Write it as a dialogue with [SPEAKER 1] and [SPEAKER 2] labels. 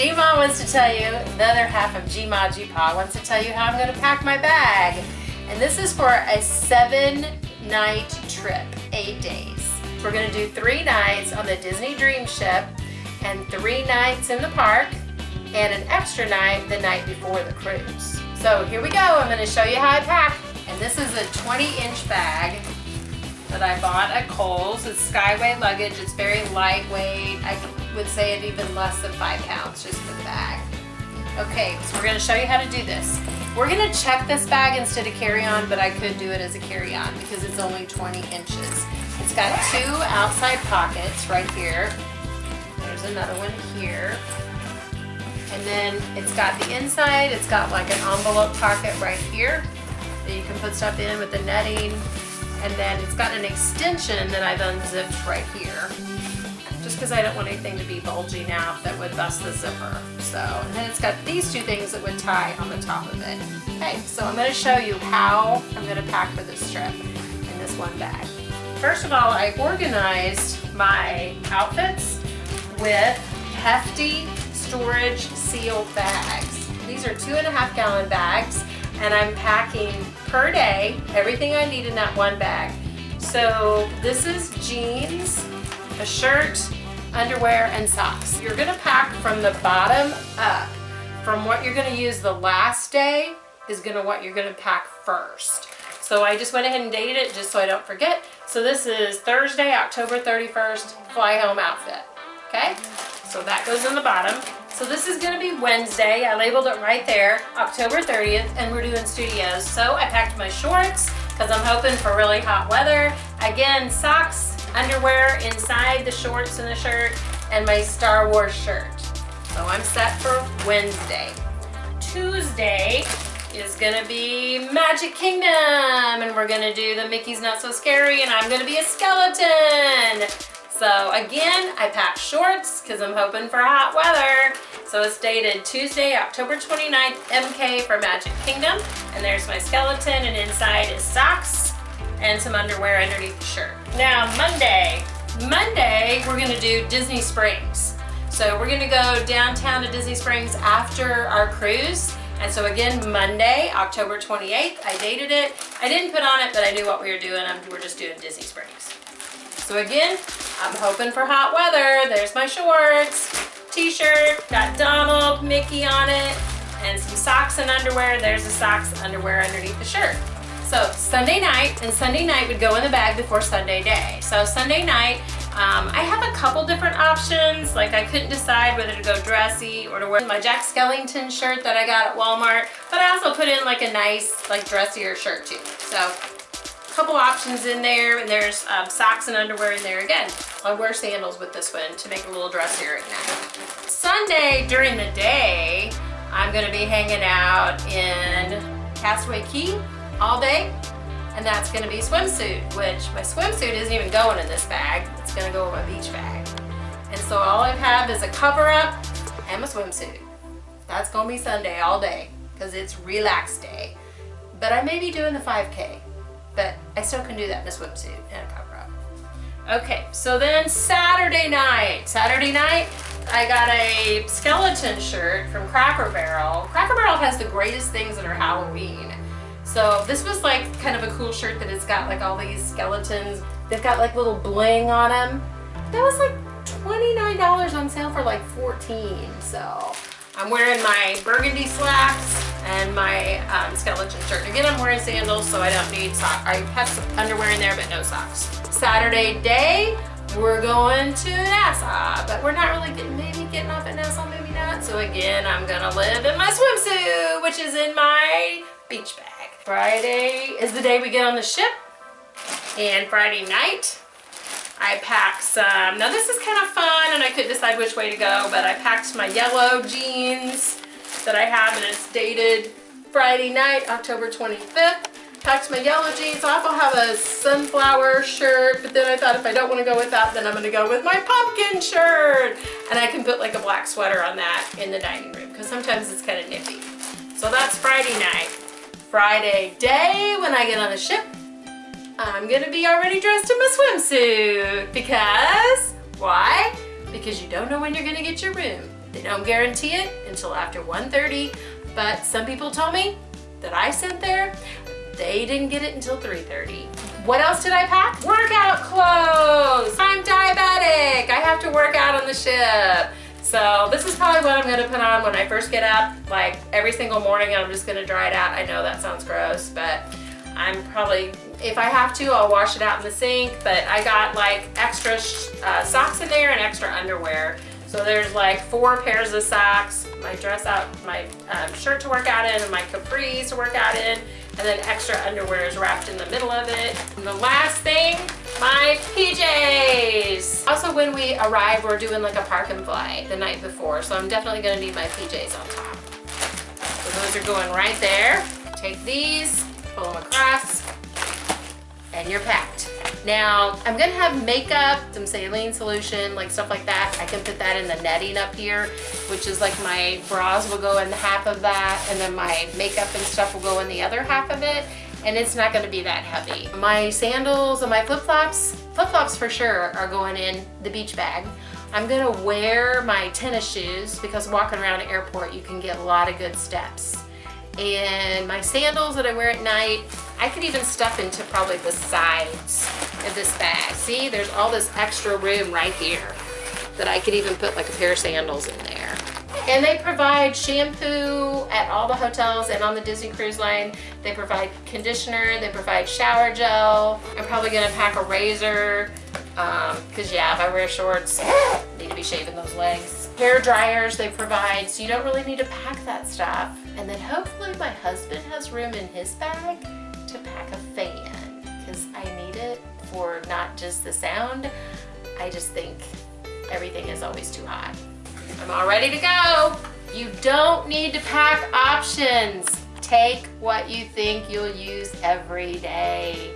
[SPEAKER 1] G-Ma wants to tell you, the other half of G-Ma G-Pa wants to tell you how I'm going to pack my bag. And this is for a 7-night trip, 8 days. We're going to do 3 nights on the Disney Dream Ship and 3 nights in the park and an extra night the night before the cruise. So here we go. I'm going to show you how I pack. And this is a 20-inch bag that I bought at Kohl's. It's Skyway luggage. It's very lightweight. I would say it even less than 5 pounds just for the bag. Okay, so we're going to show you how to do this. We're going to check this bag instead of carry-on, but I could do it as a carry-on because it's only 20 inches. It's got 2 outside pockets right here. There's another one here. And then it's got the inside, it's got like an envelope pocket right here that you can put stuff in with the netting. And then it's got an extension that I've unzipped right here, just because I don't want anything to be bulging out that would bust the zipper. So, and then it's got these 2 things that would tie on the top of it. Okay, so I'm going to show you how I'm going to pack for this trip in this one bag. First of all, I organized my outfits with hefty storage sealed bags. These are 2.5 gallon bags, and I'm packing per day everything I need in that one bag. So this is jeans, a shirt, underwear, and socks. You're gonna pack from the bottom up. From what you're gonna use the last day is what you're gonna pack first. So I just went ahead and dated it just so I don't forget. So this is Thursday, October 31st, fly home outfit, okay? So that goes in the bottom. So this is gonna be Wednesday. I labeled it right there, October 30th, and we're doing studios. So I packed my shorts because I'm hoping for really hot weather. Again, socks, underwear inside the shorts and the shirt, and my Star Wars shirt. So I'm set for Wednesday. Tuesday is gonna be Magic Kingdom, and we're gonna do the Mickey's Not So Scary, and I'm gonna be a skeleton. So again, I packed shorts because I'm hoping for hot weather. So it's dated Tuesday, October 29th, MK for Magic Kingdom. And there's my skeleton, and inside is socks and some underwear underneath the shirt. Now Monday, we're gonna do Disney Springs. So we're gonna go downtown to Disney Springs after our cruise. And so again, Monday, October 28th, I dated it. I didn't put on it, but I knew what we were doing. We're just doing Disney Springs. So again, I'm hoping for hot weather. There's my shorts, t-shirt, got Donald, Mickey on it, and some socks and underwear. There's the socks, underwear underneath the shirt. So Sunday night, and Sunday night would go in the bag before Sunday day. So Sunday night, I have a couple different options. Like I couldn't decide whether to go dressy or to wear my Jack Skellington shirt that I got at Walmart, but I also put in like a nice, like dressier shirt too. So couple options in there, and there's socks and underwear in there again. I wear sandals with this one to make it a little dressier at night. Sunday during the day, I'm gonna be hanging out in Castaway Cay all day, and that's gonna be swimsuit, which my swimsuit isn't even going in this bag. It's gonna go in my beach bag. And so all I have is a cover up and my swimsuit. That's gonna be Sunday all day because it's relax day. But I may be doing the 5K. But I still can do that in a swimsuit and a cover up. Okay, so then Saturday night, I got a skeleton shirt from Cracker Barrel. Cracker Barrel has the greatest things that are Halloween. So this was like kind of a cool shirt that it's got like all these skeletons. They've got like little bling on them. That was like $29 on sale for like $14. So I'm wearing my burgundy slacks and my skeleton shirt. Again, I'm wearing sandals, so I don't need socks. I have some underwear in there, but no socks. Saturday day, we're going to Nassau, but we're not really getting off at Nassau, maybe not. So again, I'm gonna live in my swimsuit, which is in my beach bag. Friday is the day we get on the ship, and Friday night, I packed some, now this is kind of fun and I couldn't decide which way to go, but I packed my yellow jeans that I have, and it's dated Friday night, October 25th. Packed my yellow jeans. I also have a sunflower shirt, but then I thought if I don't want to go with that, then I'm going to go with my pumpkin shirt. And I can put like a black sweater on that in the dining room because sometimes it's kind of nippy. So that's Friday night. Friday day, when I get on the ship, I'm gonna be already dressed in my swimsuit because, why? Because you don't know when you're gonna get your room. They don't guarantee it until after 1:30, but some people told me that I sent there, they didn't get it until 3:30. What else did I pack? Workout clothes. I'm diabetic. I have to work out on the ship. So this is probably what I'm gonna put on when I first get up, like every single morning. I'm just gonna dry it out. I know that sounds gross, but I'm probably, if I have to, I'll wash it out in the sink. But I got like extra socks in there and extra underwear. So there's like 4 pairs of socks, my dress out, my shirt to work out in, and my capris to work out in, and then extra underwear is wrapped in the middle of it. And the last thing, my PJs. Also, when we arrive, we're doing like a park and fly the night before, so I'm definitely gonna need my PJs on top. So those are going right there. Take these, pull them across, and you're packed. Now, I'm gonna have makeup, some saline solution, like stuff like that. I can put that in the netting up here, which is like my bras will go in half of that, and then my makeup and stuff will go in the other half of it, and it's not gonna be that heavy. My sandals and my flip-flops for sure are going in the beach bag. I'm gonna wear my tennis shoes because walking around the airport, you can get a lot of good steps. And my sandals that I wear at night, I could even stuff into probably the sides of this bag. See, there's all this extra room right here that I could even put like a pair of sandals in there. And they provide shampoo at all the hotels and on the Disney Cruise Line. They provide conditioner, they provide shower gel. I'm probably gonna pack a razor, cause yeah, if I wear shorts, I need to be shaving those legs. Hair dryers they provide, so you don't really need to pack that stuff. And then hopefully my husband has room in his bag to pack a fan, because I need it for not just the sound. I just think everything is always too hot. I'm all ready to go. You don't need to pack options. Take what you think you'll use every day.